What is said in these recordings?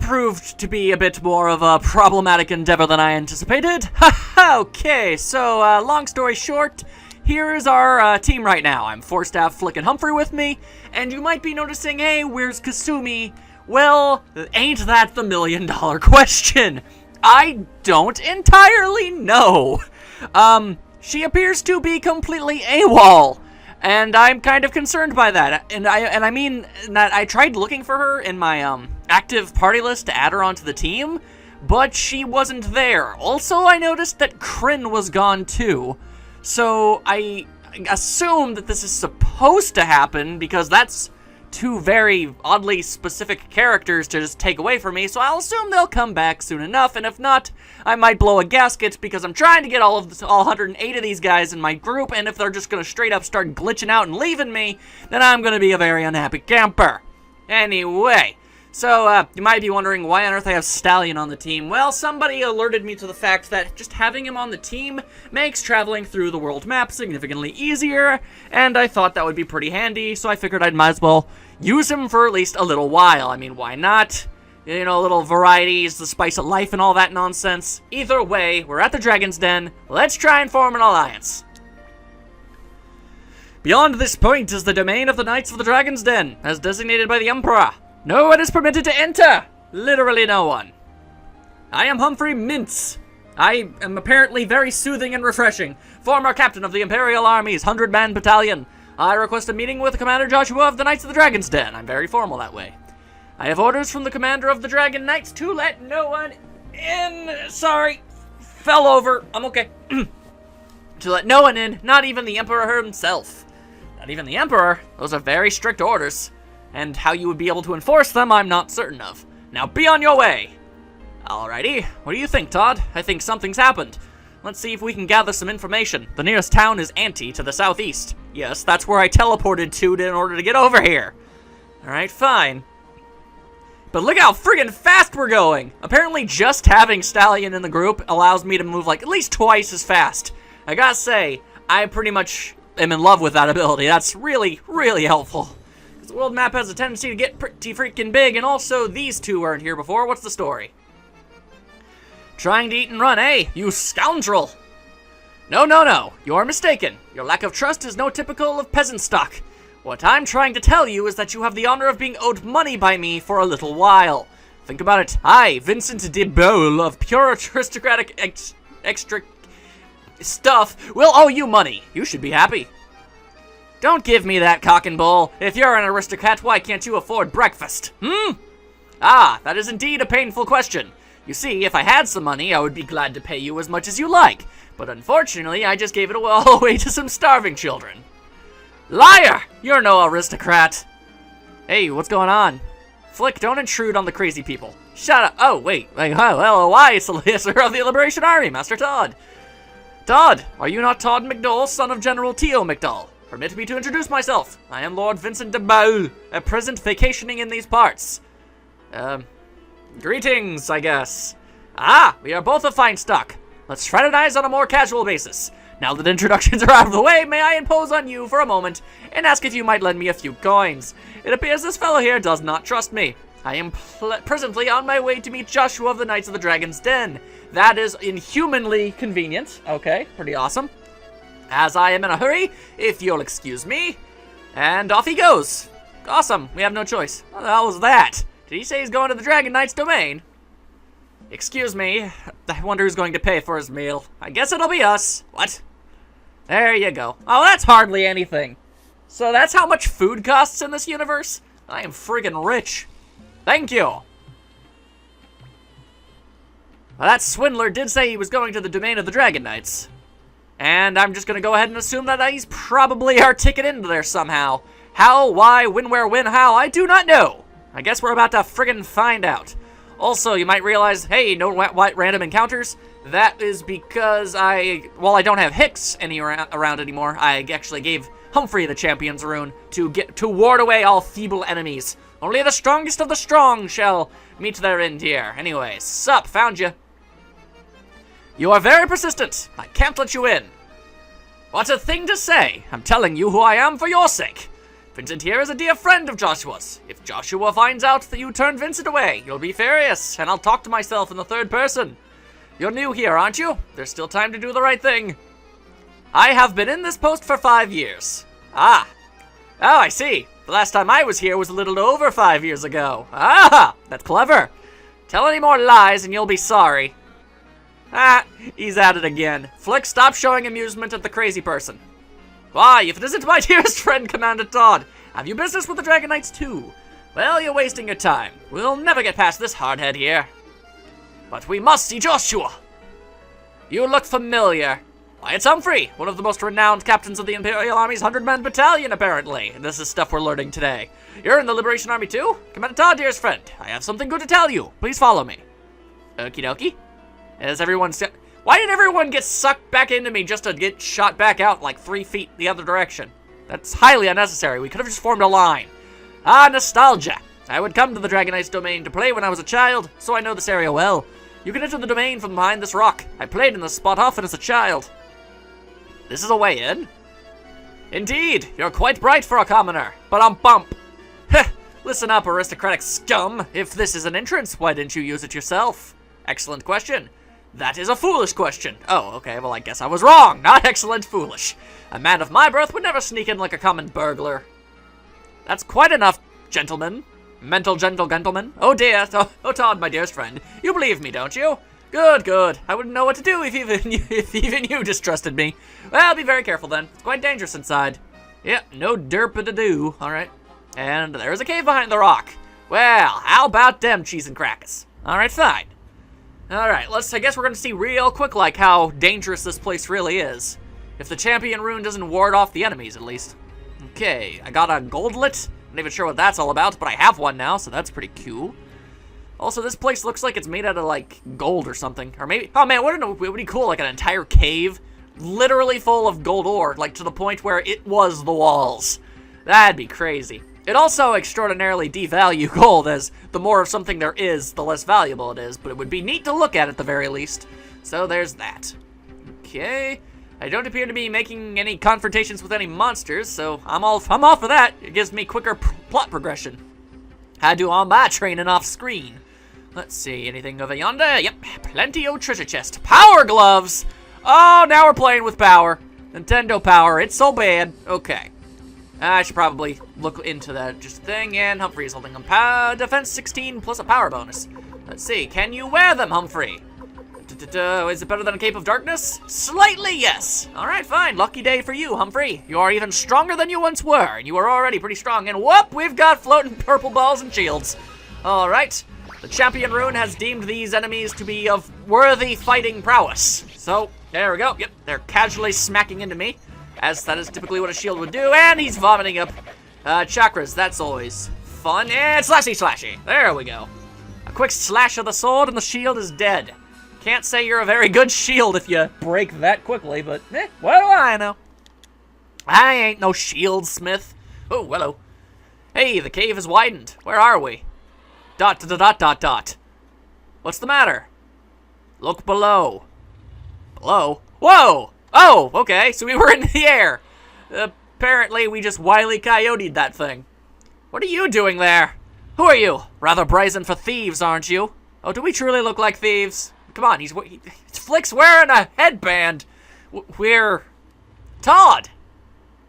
proved to be a bit more of a problematic endeavor than I anticipated. Okay, so long story short, here is our team right now. I'm forced to have Flick and Humphrey with me, and you might be noticing, hey, where's Kasumi? Well, ain't that the million-dollar question? I don't entirely know. She appears to be completely AWOL, and I'm kind of concerned by that. And I mean that I tried looking for her in my active party list to add her onto the team, but she wasn't there. Also, I noticed that Kryn was gone too. So I assume that this is supposed to happen because that's two very oddly specific characters to just take away from me, so I'll assume they'll come back soon enough, and if not, I might blow a gasket because I'm trying to get all 108 of these guys in my group, and if they're just gonna straight up start glitching out and leaving me, then I'm gonna be a very unhappy camper. Anyway, so you might be wondering why on earth I have Stallion on the team. Well, somebody alerted me to the fact that just having him on the team makes traveling through the world map significantly easier, and I thought that would be pretty handy, so I figured I might as well use him for at least a little while. I mean, why not? You know, little varieties, the spice of life and all that nonsense. Either way, we're at the Dragon's Den. Let's try and form an alliance. Beyond this point is the domain of the Knights of the Dragon's Den, as designated by the Emperor. No one is permitted to enter! Literally no one. I am Humphrey Mintz. I am apparently very soothing and refreshing. Former captain of the Imperial Army's 100-man battalion. I request a meeting with Commander Joshua of the Knights of the Dragon's Den. I'm very formal that way. I have orders from the commander of the Dragon Knights to let no one in. Sorry. Fell over. I'm okay. To let no one in, not even the Emperor himself. Not even the Emperor? Those are very strict orders. And how you would be able to enforce them, I'm not certain of. Now be on your way! Alrighty, what do you think, Todd? I think something's happened. Let's see if we can gather some information. The nearest town is Ante to the southeast. Yes, that's where I teleported to in order to get over here. Alright, fine. But look how friggin' fast we're going! Apparently just having Stallion in the group allows me to move like at least twice as fast. I gotta say, I pretty much am in love with that ability. That's really, really helpful. The world map has a tendency to get pretty freaking big, and also these two weren't here before. What's the story? Trying to eat and run, eh? You scoundrel! No. You're mistaken. Your lack of trust is no typical of peasant stock. What I'm trying to tell you is that you have the honor of being owed money by me for a little while. Think about it. I, Vincent de Boule of pure aristocratic extra stuff, will owe you money. You should be happy. Don't give me that cock and bull. If you're an aristocrat, why can't you afford breakfast? Ah, that is indeed a painful question. You see, if I had some money, I would be glad to pay you as much as you like. But unfortunately, I just gave it all away to some starving children. Liar! You're no aristocrat. Hey, what's going on? Flick, don't intrude on the crazy people. Shut up. Oh, wait. Hello, why, Solicitor of the Liberation Army, Master Todd? Todd, are you not Todd McDowell, son of General T.O. McDowell? Permit me to introduce myself. I am Lord Vincent de Boule, at present vacationing in these parts. Greetings, I guess. Ah, we are both of fine stock. Let's fraternize on a more casual basis. Now that introductions are out of the way, may I impose on you for a moment and ask if you might lend me a few coins? It appears this fellow here does not trust me. I am presently on my way to meet Joshua of the Knights of the Dragon's Den. That is inhumanly convenient. Okay, pretty awesome. As I am in a hurry, if you'll excuse me. And off he goes. Awesome, we have no choice. What the hell was that? Did he say he's going to the Dragon Knight's domain? Excuse me, I wonder who's going to pay for his meal. I guess it'll be us. What? There you go. Oh, that's hardly anything. So that's how much food costs in this universe? I am friggin' rich. Thank you. Well, that swindler did say he was going to the domain of the Dragon Knights. And I'm just going to go ahead and assume that he's probably our ticket into there somehow. How, why, when, where, when, how, I do not know. I guess we're about to friggin' find out. Also, you might realize, hey, no white random encounters. That is because I don't have Hicks around anymore. I actually gave Humphrey the Champion's Rune to ward away all feeble enemies. Only the strongest of the strong shall meet their end here. Anyways, sup, found you. You are very persistent. I can't let you in. What a thing to say. I'm telling you who I am for your sake. Vincent here is a dear friend of Joshua's. If Joshua finds out that you turned Vincent away, you'll be furious, and I'll talk to myself in the third person. You're new here, aren't you? There's still time to do the right thing. I have been in this post for 5 years. Ah. Oh, I see. The last time I was here was a little over 5 years ago. Ah, that's clever. Tell any more lies and you'll be sorry. Ah, he's at it again. Flick, stop showing amusement at the crazy person. Why, if it isn't my dearest friend, Commander Todd, have you business with the Dragon Knights too? Well, you're wasting your time. We'll never get past this hardhead here. But we must see Joshua. You look familiar. Why, it's Humphrey, one of the most renowned captains of the Imperial Army's 100-man battalion, apparently. This is stuff we're learning today. You're in the Liberation Army too? Commander Todd, dearest friend, I have something good to tell you. Please follow me. Okie dokie. Why did everyone get sucked back into me just to get shot back out like 3 feet the other direction? That's highly unnecessary. We could have just formed a line. Ah, nostalgia. I would come to the Dragon Knight's domain to play when I was a child, so I know this area well. You can enter the domain from behind this rock. I played in this spot often as a child. This is a way in? Indeed, you're quite bright for a commoner, but I'm bump. Heh, listen up, aristocratic scum. If this is an entrance, why didn't you use it yourself? Excellent question. That is a foolish question. Oh, okay, well I guess I was wrong. Not excellent, foolish. A man of my birth would never sneak in like a common burglar. That's quite enough, gentlemen. Mental gentle gentlemen. Oh dear, oh Todd, my dearest friend. You believe me, don't you? Good, good. I wouldn't know what to do if even you distrusted me. Well, be very careful then. It's quite dangerous inside. Yep, no derp-a-da-do. Alright. And there's a cave behind the rock. Well, how about them cheese and crackers? Alright, fine. Alright, I guess we're gonna see real quick like how dangerous this place really is. If the champion rune doesn't ward off the enemies, at least. Okay, I got a goldlet. Not even sure what that's all about, but I have one now, so that's pretty cool. Also, this place looks like it's made out of, like, gold or something. Or maybe, oh man, wouldn't it be cool, like an entire cave literally full of gold ore, like to the point where it was the walls. That'd be crazy. It also extraordinarily devalue gold, as the more of something there is, the less valuable it is, but it would be neat to look at the very least. So there's that. Okay. I don't appear to be making any confrontations with any monsters, so I'm off of that. It gives me quicker plot progression. I do all my training off screen. Let's see, anything over yonder? Yep, plenty of treasure chest. Power gloves! Oh, now we're playing with power. Nintendo power, it's so bad. Okay. I should probably look into that just thing, and Humphrey is holding a defense 16 plus a power bonus. Let's see, can you wear them, Humphrey? Is it better than a cape of darkness? Slightly, yes. All right, fine. Lucky day for you, Humphrey. You are even stronger than you once were, and you are already pretty strong. And whoop, we've got floating purple balls and shields. All right. The champion rune has deemed these enemies to be of worthy fighting prowess. So, there we go. Yep, they're casually smacking into me, as that is typically what a shield would do. And he's vomiting up chakras. That's always fun. And slashy slashy. There we go. A quick slash of the sword, and the shield is dead. Can't say you're a very good shield if you break that quickly, but what do I know? I ain't no shield smith. Oh, hello. Hey, the cave is widened. Where are we? ... What's the matter? Look below. Below? Whoa! Oh, okay, so we were in the air. Apparently, we just Wile E. Coyote'd that thing. What are you doing there? Who are you? Rather brazen for thieves, aren't you? Oh, do we truly look like thieves? Come on, Flick's wearing a headband. We're Todd.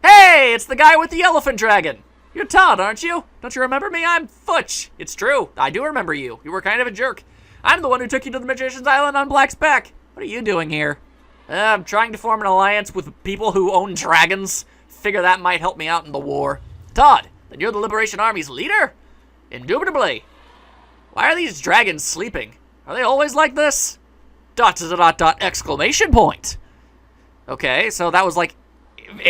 Hey, it's the guy with the elephant dragon. You're Todd, aren't you? Don't you remember me? I'm Futch. It's true. I do remember you. You were kind of a jerk. I'm the one who took you to the Magician's Island on Black's back. What are you doing here? I'm trying to form an alliance with people who own dragons. Figure that might help me out in the war. Todd, then you're the Liberation Army's leader? Indubitably. Why are these dragons sleeping? Are they always like this? ... Exclamation point. Okay, so that was like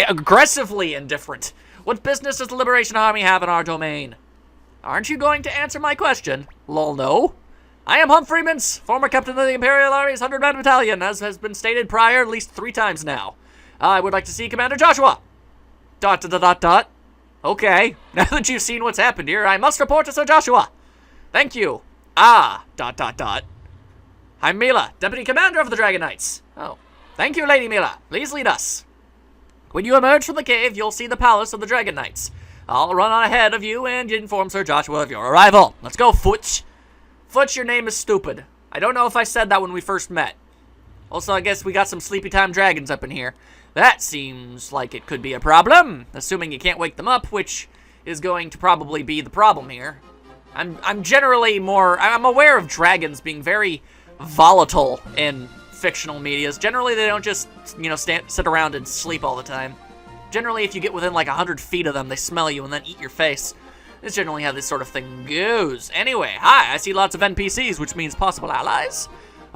aggressively indifferent. What business does the Liberation Army have in our domain? Aren't you going to answer my question? Lol, no. I am Humphrey Mintz, former captain of the Imperial Army's 100-man battalion, as has been stated prior at least 3 times now. I would like to see Commander Joshua. ... Okay, now that you've seen what's happened here, I must report to Sir Joshua. Thank you. Ah, ... I'm Mila, Deputy Commander of the Dragon Knights. Oh, thank you, Lady Mila. Please lead us. When you emerge from the cave, you'll see the palace of the Dragon Knights. I'll run on ahead of you and inform Sir Joshua of your arrival. Let's go, Futch. Futch, your name is stupid. I don't know if I said that when we first met. Also, I guess we got some sleepy time dragons up in here. That seems like it could be a problem, assuming you can't wake them up, which is going to probably be the problem here. I'm aware of dragons being very volatile in fictional medias. Generally, they don't just, sit around and sleep all the time. Generally, if you get within like 100 feet of them, they smell you and then eat your face. That's generally how this sort of thing goes. Anyway, hi, I see lots of NPCs, which means possible allies.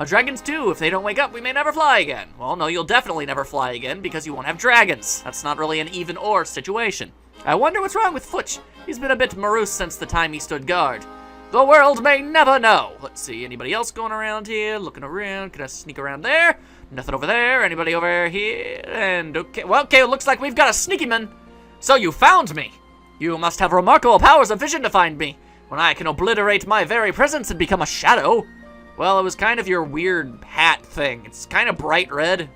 Dragons too, if they don't wake up, we may never fly again. Well, no, you'll definitely never fly again because you won't have dragons. That's not really an either-or situation. I wonder what's wrong with Futch. He's been a bit morose since the time he stood guard. The world may never know. Let's see, anybody else going around here? Looking around, can I sneak around there? Nothing over there, anybody over here? And okay, well, okay, it looks like we've got a sneaky man. So you found me. You must have remarkable powers of vision to find me, when I can obliterate my very presence and become a shadow. Well, it was kind of your weird hat thing. It's kind of bright red.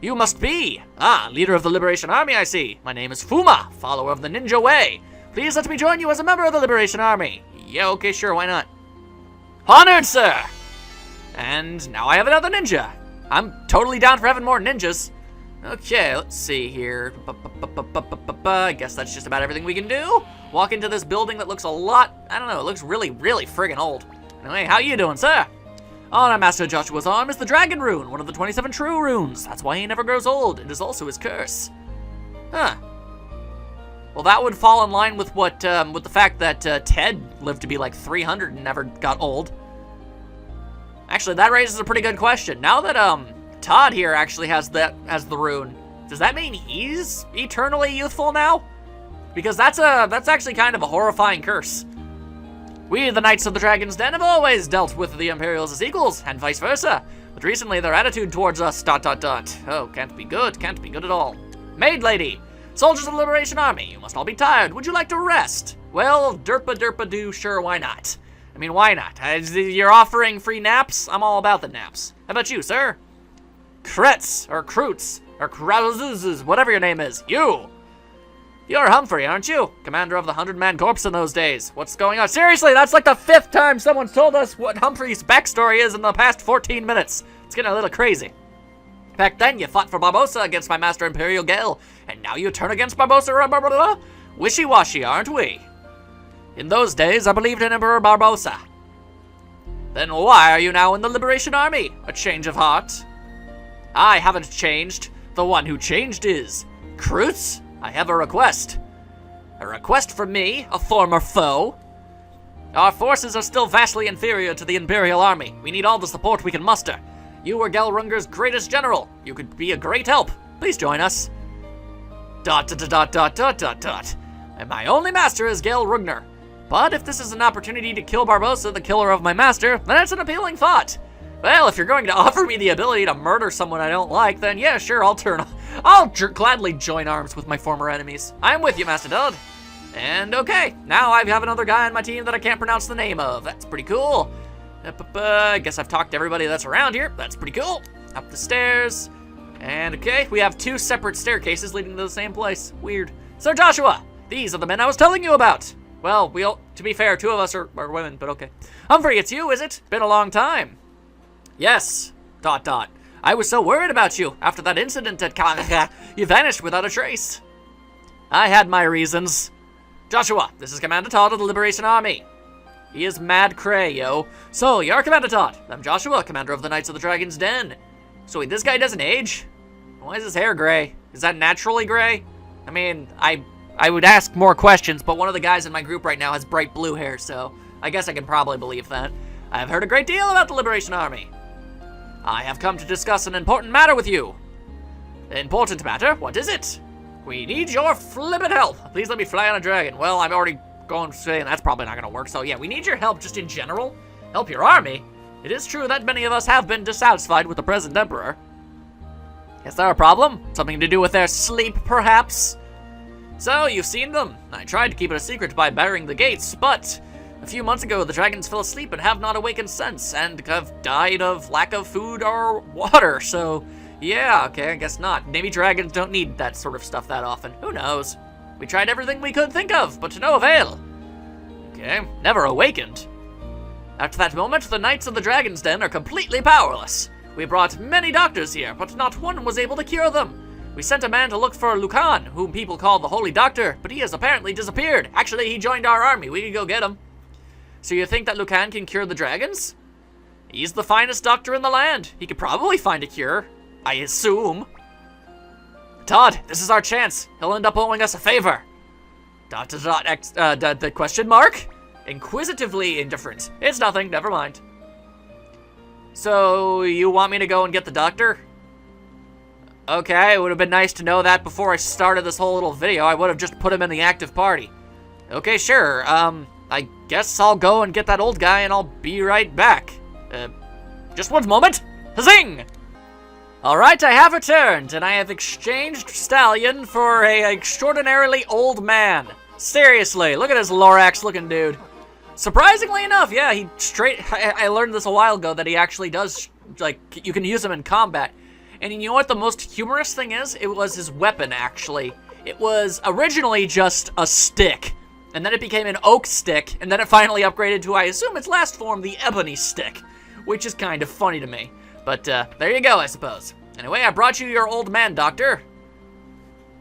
You must be. Leader of the Liberation Army, I see. My name is Fuma, follower of the Ninja Way. Please let me join you as a member of the Liberation Army. Yeah, okay, sure, why not? Honored, sir! And now I have another ninja. I'm totally down for having more ninjas. Okay, let's see here. I guess that's just about everything we can do. Walk into this building that looks a lot, I don't know, it looks really, really friggin' old. Anyway, how you doing, sir? On our Master Joshua's arm is the Dragon Rune, one of the 27 true runes. That's why he never grows old. It is also his curse. Huh. Well, that would fall in line with what, with the fact that Ted lived to be like 300 and never got old. Actually, that raises a pretty good question. Now that Todd here actually has the rune, does that mean he's eternally youthful now? Because that's actually kind of a horrifying curse. We, the Knights of the Dragon's Den, have always dealt with the Imperials as equals, and vice versa. But recently, their attitude towards us, ... Oh, can't be good at all. Maid Lady! Soldiers of the Liberation Army, you must all be tired. Would you like to rest? Well, derpa-derpa-doo, sure, why not? I mean, why not? You're offering free naps? I'm all about the naps. How about you, sir? Kretz, or Kroots, or Krauzuzuz, whatever your name is. You're Humphrey, aren't you? Commander of the 100-man corps in those days. What's going on? Seriously, that's like the 5th time someone's told us what Humphrey's backstory is in the past 14 minutes. It's getting a little crazy. Back then, you fought for Barbossa against my master Imperial Gale, and now you turn against Barbossa? Wishy-washy, aren't we? In those days, I believed in Emperor Barbossa. Then why are you now in the Liberation Army? A change of heart? I haven't changed. The one who changed is Kroots. I have a request. A request from me, a former foe? Our forces are still vastly inferior to the Imperial Army. We need all the support we can muster. You were Gelrunger's greatest general. You could be a great help. Please join us. ... And my only master is Gelrungner. But if this is an opportunity to kill Barbossa, the killer of my master, then it's an appealing thought. Well, if you're going to offer me the ability to murder someone I don't like, then yeah, sure, I'll gladly join arms with my former enemies. I'm with you, Master Dodd. And okay, now I have another guy on my team that I can't pronounce the name of. That's pretty cool. I guess I've talked to everybody that's around here. That's pretty cool. Up the stairs. And okay, we have 2 separate staircases leading to the same place. Weird. Sir Joshua, these are the men I was telling you about. Well, to be fair, 2 of us are women, but okay. Humphrey, it's you, is it? Been a long time. Yes. ... I was so worried about you after that incident at Kalagaga. You vanished without a trace. I had my reasons. Joshua, this is Commander Todd of the Liberation Army. He is mad cray, yo. So, you're Commander Todd. I'm Joshua, Commander of the Knights of the Dragon's Den. So wait, this guy doesn't age? Why is his hair gray? Is that naturally gray? I mean, I would ask more questions, but one of the guys in my group right now has bright blue hair, so I guess I can probably believe that. I have heard a great deal about the Liberation Army. I have come to discuss an important matter with you. Important matter? What is it? We need your flippin' help. Please let me fly on a dragon. Well, I'm already going to say that's probably not going to work, so yeah, we need your help just in general. Help your army? It is true that many of us have been dissatisfied with the present emperor. Is there a problem? Something to do with their sleep, perhaps? So, you've seen them. I tried to keep it a secret by barring the gates, but a few months ago, the dragons fell asleep and have not awakened since, and have died of lack of food or water, so yeah, okay, I guess not. Maybe dragons don't need that sort of stuff that often. Who knows? We tried everything we could think of, but to no avail. Okay, never awakened. At that moment, the Knights of the Dragon's Den are completely powerless. We brought many doctors here, but not one was able to cure them. We sent a man to look for Lucan, whom people call the Holy Doctor, but he has apparently disappeared. Actually, he joined our army. We can go get him. So you think that Lucan can cure the dragons? He's the finest doctor in the land. He could probably find a cure, I assume. Todd, this is our chance. He'll end up owing us a favor. ... the question mark? Inquisitively indifferent. It's nothing, never mind. So, you want me to go and get the doctor? Okay, it would have been nice to know that before I started this whole little video. I would have just put him in the active party. Okay, sure. I guess I'll go and get that old guy and I'll be right back. Just one moment. Huzzing! Alright, I have returned, and I have exchanged Stallion for a extraordinarily old man. Seriously, look at this Lorax-looking dude. Surprisingly enough, yeah, I learned this a while ago that he actually does, like, you can use him in combat. And you know what the most humorous thing is? It was his weapon, actually. It was originally just a stick, and then it became an oak stick, and then it finally upgraded to, I assume its last form, the ebony stick, which is kind of funny to me. But, there you go, I suppose. Anyway, I brought you your old man, Doctor.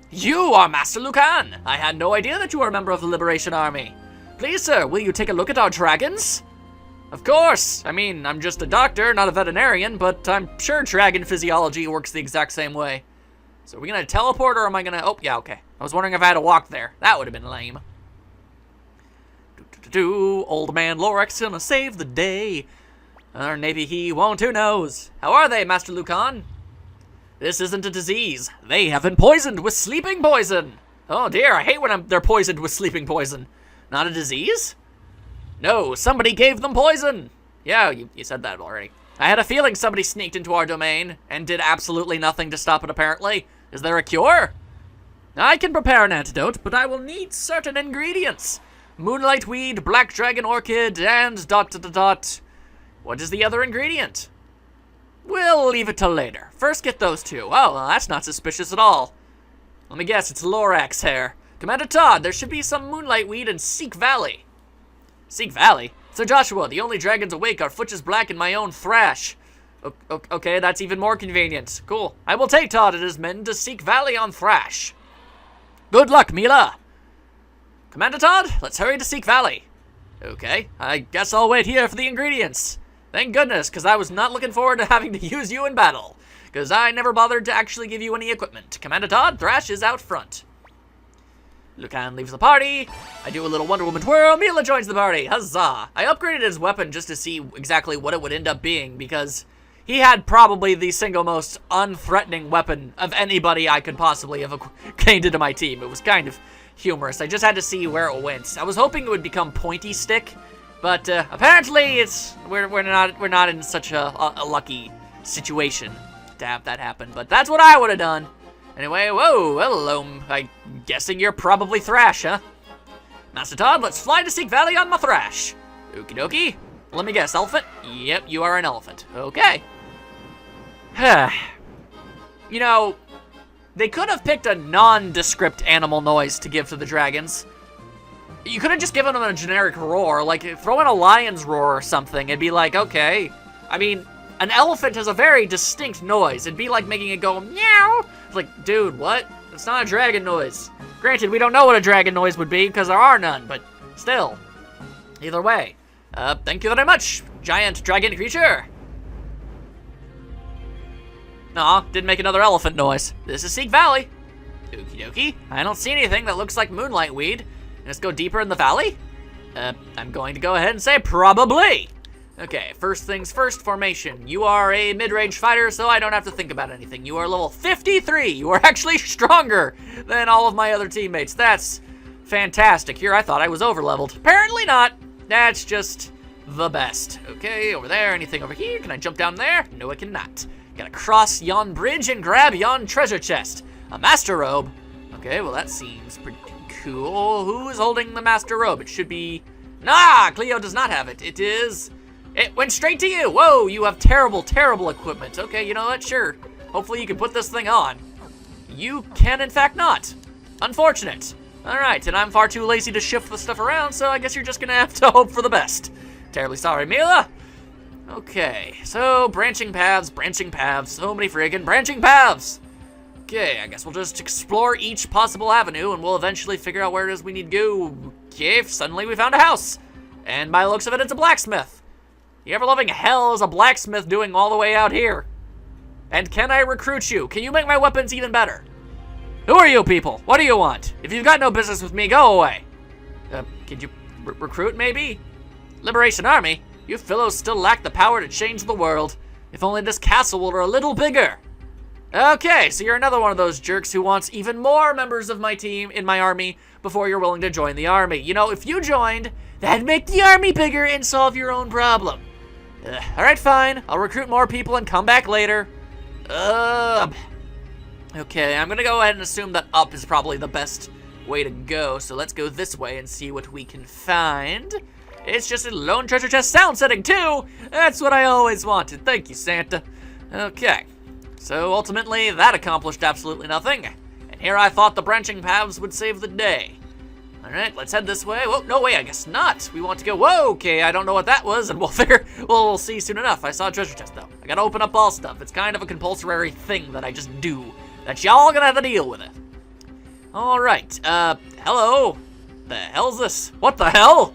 You are Master Lucan. I had no idea that you were a member of the Liberation Army. Please, sir, will you take a look at our dragons? Of course. I mean, I'm just a doctor, not a veterinarian, but I'm sure dragon physiology works the exact same way. So are we gonna teleport, or am I gonna... Oh, yeah, okay. I was wondering if I had to walk there. That would have been lame. Old man Lorax gonna save the day. Or maybe he won't, who knows? How are they, Master Lucan? This isn't a disease. They have been poisoned with sleeping poison. Oh dear, I hate when they're poisoned with sleeping poison. Not a disease? No, somebody gave them poison. Yeah, you said that already. I had a feeling somebody sneaked into our domain and did absolutely nothing to stop it, apparently. Is there a cure? I can prepare an antidote, but I will need certain ingredients. Moonlight weed, black dragon orchid, and ... What is the other ingredient? We'll leave it till later. First get those two. Oh, well, that's not suspicious at all. Let me guess, it's Lorax hair. Commander Todd, there should be some moonlight weed in Seek Valley. Seek Valley? Sir Joshua, the only dragons awake are Futch's Black and my own Thrash. Okay, that's even more convenient. Cool. I will take Todd and his men to Seek Valley on Thrash. Good luck, Mila. Commander Todd, let's hurry to Seek Valley. Okay, I guess I'll wait here for the ingredients. Thank goodness, because I was not looking forward to having to use you in battle, because I never bothered to actually give you any equipment. Commander Todd, Thrash is out front. Lucan leaves the party. I do a little Wonder Woman twirl. Mila joins the party. Huzzah. I upgraded his weapon just to see exactly what it would end up being, because he had probably the single most unthreatening weapon of anybody I could possibly have gained into my team. It was kind of humorous. I just had to see where it went. I was hoping it would become Pointy Stick, but apparently we're not in such a lucky situation to have that happen. But that's what I would have done. Anyway, whoa, hello. I'm guessing you're probably Thrash, huh? Master Todd, let's fly to Seek Valley on my Thrash. Okie dokie. Let me guess, elephant? Yep, you are an elephant. Okay. You know, they could have picked a nondescript animal noise to give to the dragons. You could have just given them a generic roar, like throw in a lion's roar or something. It'd be like, okay. I mean, an elephant has a very distinct noise. It'd be like making it go meow. It's like, dude, what? It's not a dragon noise. Granted, we don't know what a dragon noise would be because there are none, but still. Either way. Thank you very much, giant dragon creature. Aw, didn't make another elephant noise. This is Seek Valley. Okie dokie. I don't see anything that looks like moonlight weed. Let's go deeper in the valley? I'm going to go ahead and say probably. Okay, first things first, formation. You are a mid-range fighter, so I don't have to think about anything. You are level 53. You are actually stronger than all of my other teammates. That's fantastic. Here, I thought I was over-leveled. Apparently not. That's just the best. Okay, over there. Anything over here? Can I jump down there? No, I cannot. Gotta cross yon bridge and grab yon treasure chest. A master robe. Okay, well, that seems pretty cool. Who is holding the master robe? It should be... Nah, Cleo does not have it. It went straight to you. Whoa, you have terrible, terrible equipment. Okay, you know what? Sure. Hopefully you can put this thing on. You can, in fact, not. Unfortunate. Alright, and I'm far too lazy to shift the stuff around, so I guess you're just gonna have to hope for the best. Terribly sorry, Mila. Okay, so branching paths, so many friggin' branching paths. Okay, I guess we'll just explore each possible avenue, and we'll eventually figure out where it is we need to go. Okay, suddenly we found a house. And by the looks of it, it's a blacksmith. The ever-loving hell is a blacksmith doing all the way out here. And can I recruit you? Can you make my weapons even better? Who are you people? What do you want? If you've got no business with me, go away. Could you recruit, maybe? Liberation Army? You fellows still lack the power to change the world. If only this castle were a little bigger. Okay, so you're another one of those jerks who wants even more members of my team in my army before you're willing to join the army. You know, if you joined, that'd make the army bigger and solve your own problem. Alright, fine. I'll recruit more people and come back later. Okay, I'm gonna go ahead and assume that up is probably the best way to go, so let's go this way and see what we can find. It's just a lone treasure chest sound setting, too! That's what I always wanted. Thank you, Santa. Okay, so ultimately, that accomplished absolutely nothing. And here I thought the branching paths would save the day. Alright, let's head this way. Whoa, no way, I guess not. We want to go, whoa, okay, I don't know what that was, and we'll see soon enough. I saw a treasure chest, though. I gotta open up all stuff. It's kind of a compulsory thing that I just do, that y'all gonna have to deal with it. Alright, hello? The hell's this? What the hell?